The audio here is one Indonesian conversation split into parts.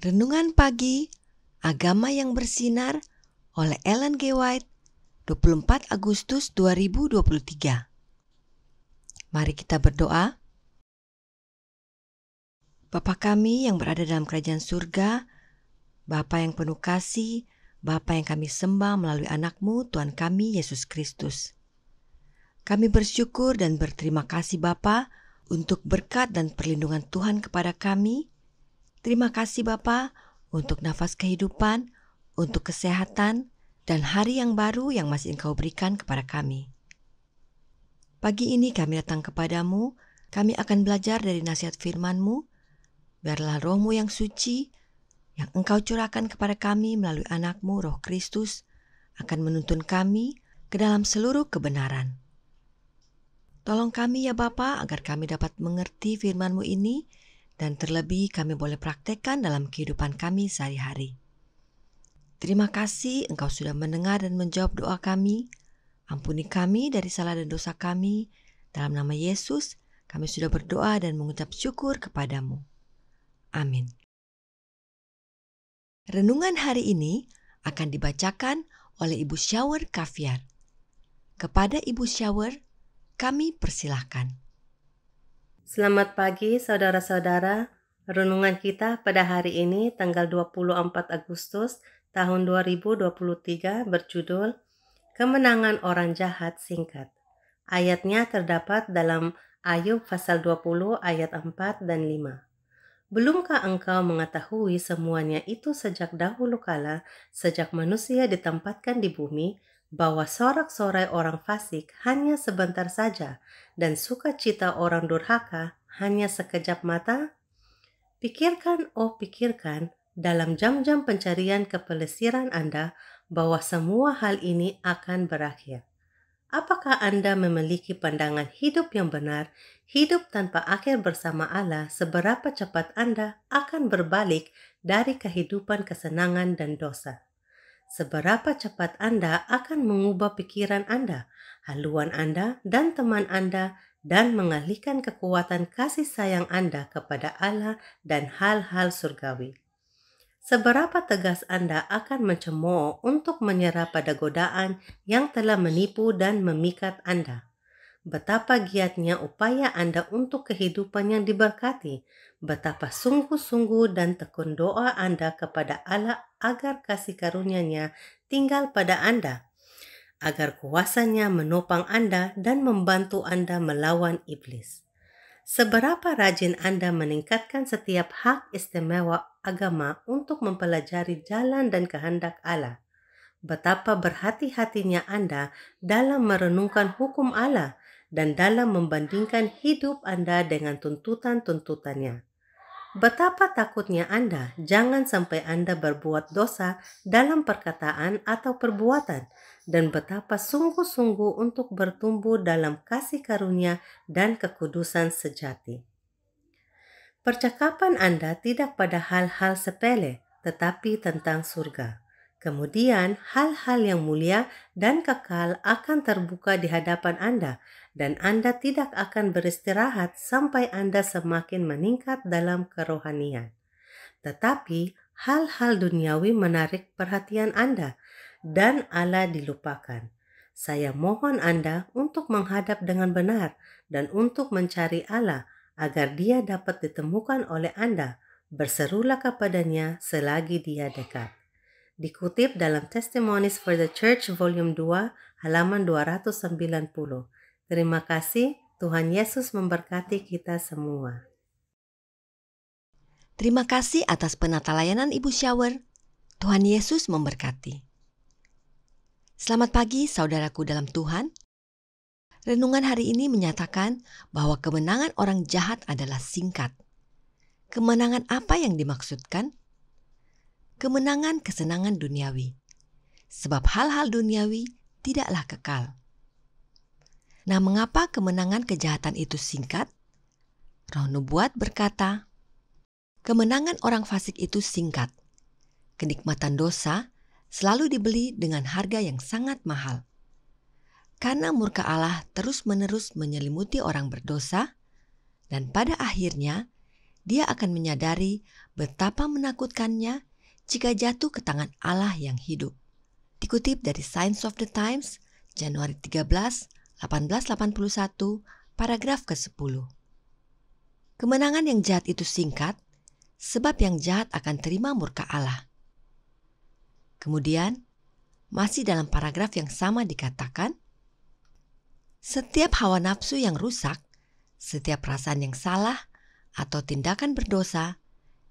Renungan Pagi, Agama yang Bersinar oleh Ellen G. White, 24 Agustus 2023. Mari kita berdoa. Bapa kami yang berada dalam kerajaan surga, Bapa yang penuh kasih, Bapa yang kami sembah melalui anak-Mu, Tuhan kami, Yesus Kristus. Kami bersyukur dan berterima kasih Bapa untuk berkat dan perlindungan Tuhan kepada kami. Terima kasih Bapa untuk nafas kehidupan, untuk kesehatan, dan hari yang baru yang masih Engkau berikan kepada kami. Pagi ini kami datang kepadamu, kami akan belajar dari nasihat firman-Mu. Biarlah Roh-Mu yang suci, yang Engkau curahkan kepada kami melalui anak-Mu, Roh Kristus, akan menuntun kami ke dalam seluruh kebenaran. Tolong kami ya Bapa agar kami dapat mengerti firman-Mu ini, dan terlebih kami boleh praktekkan dalam kehidupan kami sehari-hari. Terima kasih Engkau sudah mendengar dan menjawab doa kami. Ampuni kami dari salah dan dosa kami. Dalam nama Yesus, kami sudah berdoa dan mengucap syukur kepadamu. Amin. Renungan hari ini akan dibacakan oleh Ibu Shower Kaviar. Kepada Ibu Shower, kami persilahkan. Selamat pagi saudara-saudara. Renungan kita pada hari ini tanggal 24 Agustus tahun 2023 berjudul Kemenangan Orang Jahat Singkat. Ayatnya terdapat dalam Ayub pasal 20 ayat 4 dan 5. Belumkah engkau mengetahui semuanya itu sejak dahulu kala, sejak manusia ditempatkan di bumi, bahwa sorak-sorai orang fasik hanya sebentar saja, dan sukacita orang durhaka hanya sekejap mata? Pikirkan, pikirkan, dalam jam-jam pencarian kepelesiran Anda, bahwa semua hal ini akan berakhir. Apakah Anda memiliki pandangan hidup yang benar, hidup tanpa akhir bersama Allah, seberapa cepat Anda akan berbalik dari kehidupan kesenangan dan dosa? Seberapa cepat Anda akan mengubah pikiran Anda, haluan Anda, dan teman Anda, dan mengalihkan kekuatan kasih sayang Anda kepada Allah dan hal-hal surgawi. Seberapa tegas Anda akan mencemooh untuk menyerah pada godaan yang telah menipu dan memikat Anda. Betapa giatnya upaya Anda untuk kehidupan yang diberkati. Betapa sungguh-sungguh dan tekun doa Anda kepada Allah agar kasih karunia-Nya tinggal pada Anda, agar kuasa-Nya menopang Anda dan membantu Anda melawan iblis. Seberapa rajin Anda meningkatkan setiap hak istimewa agama untuk mempelajari jalan dan kehendak Allah. Betapa berhati-hatinya Anda dalam merenungkan hukum Allah dan dalam membandingkan hidup Anda dengan tuntutan-tuntutannya. Betapa takutnya Anda jangan sampai Anda berbuat dosa dalam perkataan atau perbuatan, dan betapa sungguh-sungguh untuk bertumbuh dalam kasih karunia dan kekudusan sejati. Percakapan Anda tidak pada hal-hal sepele, tetapi tentang surga. Kemudian, hal-hal yang mulia dan kekal akan terbuka di hadapan Anda, dan Anda tidak akan beristirahat sampai Anda semakin meningkat dalam kerohanian. Tetapi, hal-hal duniawi menarik perhatian Anda, dan Allah dilupakan. Saya mohon Anda untuk menghadap dengan benar dan untuk mencari Allah agar Dia dapat ditemukan oleh Anda. Berserulah kepadanya selagi Dia dekat. Dikutip dalam Testimonies for the Church Volume 2, halaman 290. Terima kasih, Tuhan Yesus memberkati kita semua. Terima kasih atas penata layanan Ibu Shower. Tuhan Yesus memberkati. Selamat pagi saudaraku dalam Tuhan. Renungan hari ini menyatakan bahwa kemenangan orang jahat adalah singkat. Kemenangan apa yang dimaksudkan? Kemenangan kesenangan duniawi. Sebab hal-hal duniawi tidaklah kekal. Nah, mengapa kemenangan kejahatan itu singkat? Roh Nubuat berkata, kemenangan orang fasik itu singkat. Kenikmatan dosa selalu dibeli dengan harga yang sangat mahal. Karena murka Allah terus-menerus menyelimuti orang berdosa, dan pada akhirnya dia akan menyadari betapa menakutkannya jika jatuh ke tangan Allah yang hidup. Dikutip dari Signs of the Times, Januari 13, 1881, paragraf ke-10. Kemenangan yang jahat itu singkat, sebab yang jahat akan terima murka Allah. Kemudian, masih dalam paragraf yang sama dikatakan, setiap hawa nafsu yang rusak, setiap perasaan yang salah, atau tindakan berdosa,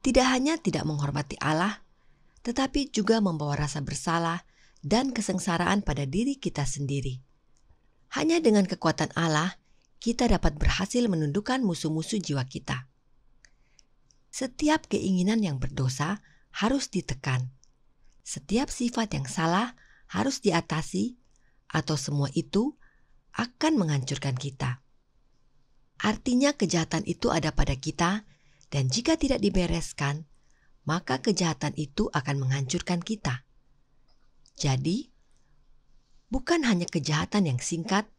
tidak hanya tidak menghormati Allah, tetapi juga membawa rasa bersalah dan kesengsaraan pada diri kita sendiri. Hanya dengan kekuatan Allah, kita dapat berhasil menundukkan musuh-musuh jiwa kita. Setiap keinginan yang berdosa harus ditekan. Setiap sifat yang salah harus diatasi, atau semua itu akan menghancurkan kita. Artinya kejahatan itu ada pada kita, dan jika tidak dibereskan, maka kejahatan itu akan menghancurkan kita. Jadi, bukan hanya kejahatan yang singkat,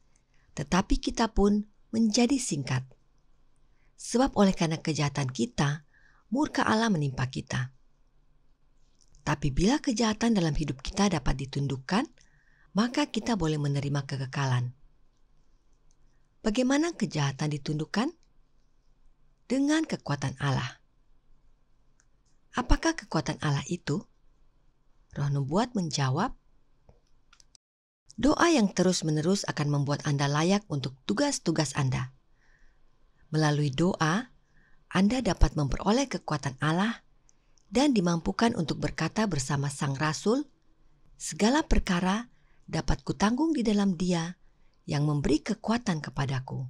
tetapi kita pun menjadi singkat. Sebab oleh karena kejahatan kita, murka Allah menimpa kita. Tapi bila kejahatan dalam hidup kita dapat ditundukkan, maka kita boleh menerima kekekalan. Bagaimana kejahatan ditundukkan? Dengan kekuatan Allah. Apakah kekuatan Allah itu? Roh Nubuat menjawab, doa yang terus-menerus akan membuat Anda layak untuk tugas-tugas Anda. Melalui doa, Anda dapat memperoleh kekuatan Allah dan dimampukan untuk berkata bersama Sang Rasul, segala perkara dapat kutanggung di dalam Dia yang memberi kekuatan kepadaku.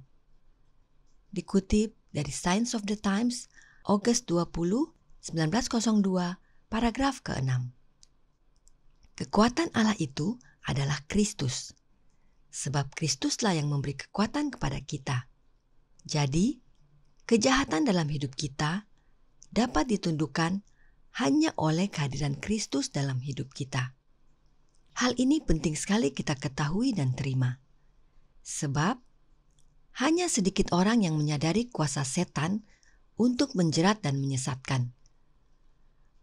Dikutip dari Signs of the Times, Agustus 20, 1902, paragraf ke-6. Kekuatan Allah itu adalah Kristus, sebab Kristuslah yang memberi kekuatan kepada kita. Jadi, kejahatan dalam hidup kita dapat ditundukkan hanya oleh kehadiran Kristus dalam hidup kita. Hal ini penting sekali kita ketahui dan terima, sebab hanya sedikit orang yang menyadari kuasa setan untuk menjerat dan menyesatkan.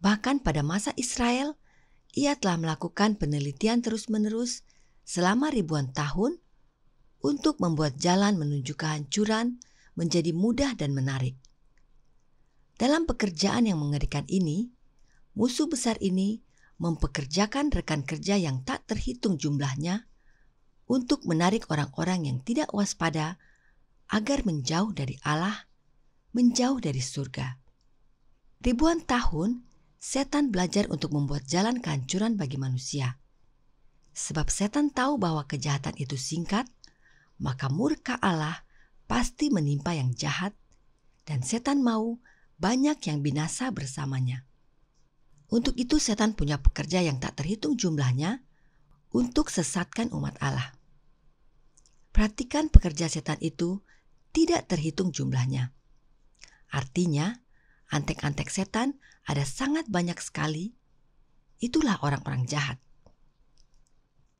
Bahkan pada masa Israel, ia telah melakukan penelitian terus-menerus selama ribuan tahun untuk membuat jalan menuju kehancuran menjadi mudah dan menarik. Dalam pekerjaan yang mengerikan ini, musuh besar ini mempekerjakan rekan kerja yang tak terhitung jumlahnya untuk menarik orang-orang yang tidak waspada agar menjauh dari Allah, menjauh dari surga. Ribuan tahun, setan belajar untuk membuat jalan kehancuran bagi manusia. Sebab setan tahu bahwa kejahatan itu singkat, maka murka Allah pasti menimpa yang jahat, dan setan mau banyak yang binasa bersamanya. Untuk itu setan punya pekerja yang tak terhitung jumlahnya untuk sesatkan umat Allah. Perhatikan pekerja setan itu tidak terhitung jumlahnya. Artinya, antek-antek setan ada sangat banyak sekali. Itulah orang-orang jahat.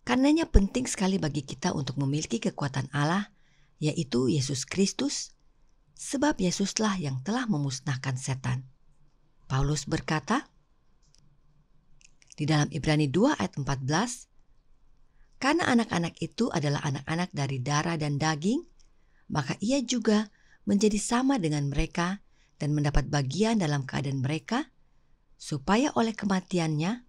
Karenanya penting sekali bagi kita untuk memiliki kekuatan Allah, yaitu Yesus Kristus, sebab Yesuslah yang telah memusnahkan setan. Paulus berkata di dalam Ibrani 2 ayat 14, karena anak-anak itu adalah anak-anak dari darah dan daging, maka ia juga menjadi sama dengan mereka dan mendapat bagian dalam keadaan mereka, supaya oleh kematiannya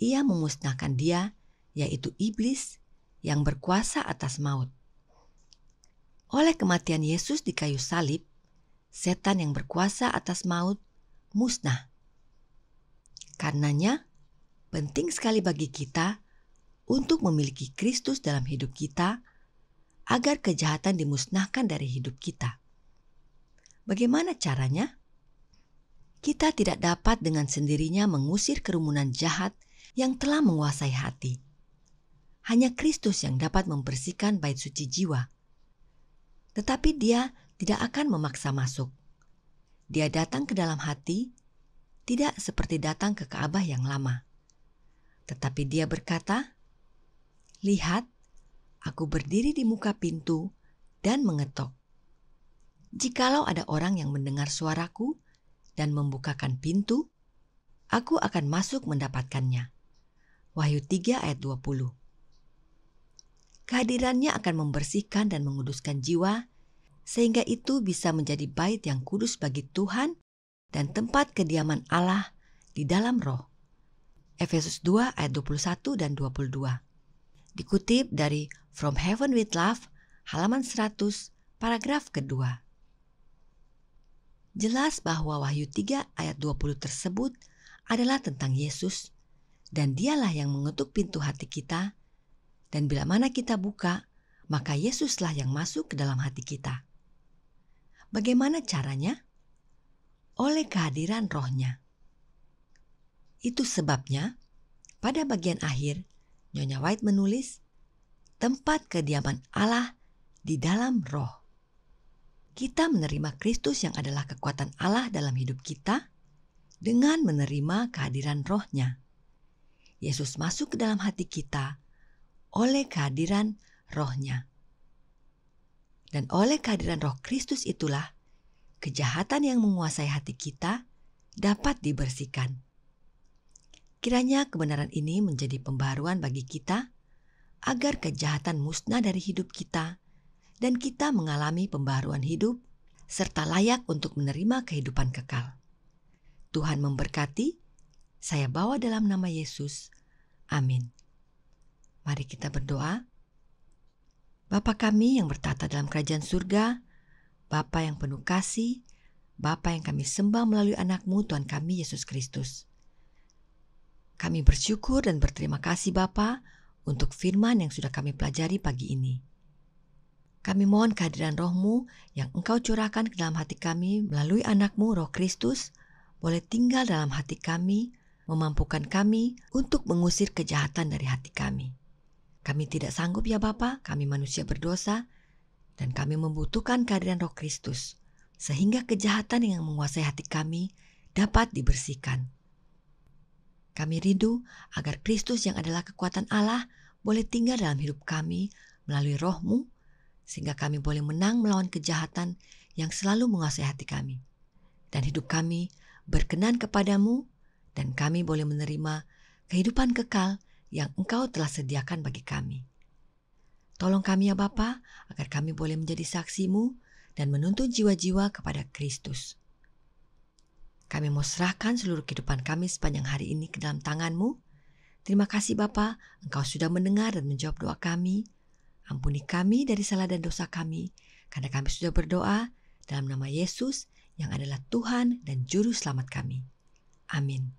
ia memusnahkan dia, yaitu iblis yang berkuasa atas maut. Oleh kematian Yesus di kayu salib, setan yang berkuasa atas maut musnah. Karenanya, penting sekali bagi kita untuk memiliki Kristus dalam hidup kita, agar kejahatan dimusnahkan dari hidup kita. Bagaimana caranya? Kita tidak dapat dengan sendirinya mengusir kerumunan jahat yang telah menguasai hati. Hanya Kristus yang dapat membersihkan bait suci jiwa. Tetapi Dia tidak akan memaksa masuk. Dia datang ke dalam hati, tidak seperti datang ke Ka'bah yang lama. Tetapi Dia berkata, "Lihat, aku berdiri di muka pintu dan mengetok. Jikalau ada orang yang mendengar suaraku dan membukakan pintu, aku akan masuk mendapatkannya." Wahyu 3 ayat 20. Kehadirannya akan membersihkan dan menguduskan jiwa, sehingga itu bisa menjadi bait yang kudus bagi Tuhan dan tempat kediaman Allah di dalam roh. Efesus 2 ayat 21 dan 22. Dikutip dari From Heaven with Love, halaman 100, paragraf kedua. Jelas bahwa Wahyu 3 ayat 20 tersebut adalah tentang Yesus, dan Dialah yang mengetuk pintu hati kita, dan bila mana kita buka, maka Yesuslah yang masuk ke dalam hati kita. Bagaimana caranya? Oleh kehadiran Roh-Nya. Itu sebabnya, pada bagian akhir, Nyonya White menulis, tempat kediaman Allah di dalam roh. Kita menerima Kristus yang adalah kekuatan Allah dalam hidup kita dengan menerima kehadiran Roh-Nya. Yesus masuk ke dalam hati kita oleh kehadiran Roh-Nya. Dan oleh kehadiran Roh Kristus itulah kejahatan yang menguasai hati kita dapat dibersihkan. Kiranya kebenaran ini menjadi pembaharuan bagi kita agar kejahatan musnah dari hidup kita dan kita mengalami pembaharuan hidup serta layak untuk menerima kehidupan kekal. Tuhan memberkati. Saya bawa dalam nama Yesus. Amin. Mari kita berdoa. Bapa kami yang bertata dalam kerajaan surga, Bapa yang penuh kasih, Bapa yang kami sembah melalui anak-Mu Tuhan kami Yesus Kristus. Kami bersyukur dan berterima kasih Bapa untuk firman yang sudah kami pelajari pagi ini. Kami mohon kehadiran Roh-Mu yang Engkau curahkan ke dalam hati kami melalui anak-Mu Roh Kristus boleh tinggal dalam hati kami, memampukan kami untuk mengusir kejahatan dari hati kami. Kami tidak sanggup ya Bapa, kami manusia berdosa, dan kami membutuhkan kehadiran Roh Kristus, sehingga kejahatan yang menguasai hati kami dapat dibersihkan. Kami rindu agar Kristus yang adalah kekuatan Allah boleh tinggal dalam hidup kami melalui Roh-Mu, sehingga kami boleh menang melawan kejahatan yang selalu menguasai hati kami. Dan hidup kami berkenan kepadamu, dan kami boleh menerima kehidupan kekal yang Engkau telah sediakan bagi kami. Tolong kami ya Bapa, agar kami boleh menjadi saksi-Mu dan menuntun jiwa-jiwa kepada Kristus. Kami mau serahkan seluruh kehidupan kami sepanjang hari ini ke dalam tangan-Mu. Terima kasih Bapa, Engkau sudah mendengar dan menjawab doa kami. Ampuni kami dari salah dan dosa kami, karena kami sudah berdoa dalam nama Yesus yang adalah Tuhan dan Juru Selamat kami. Amin.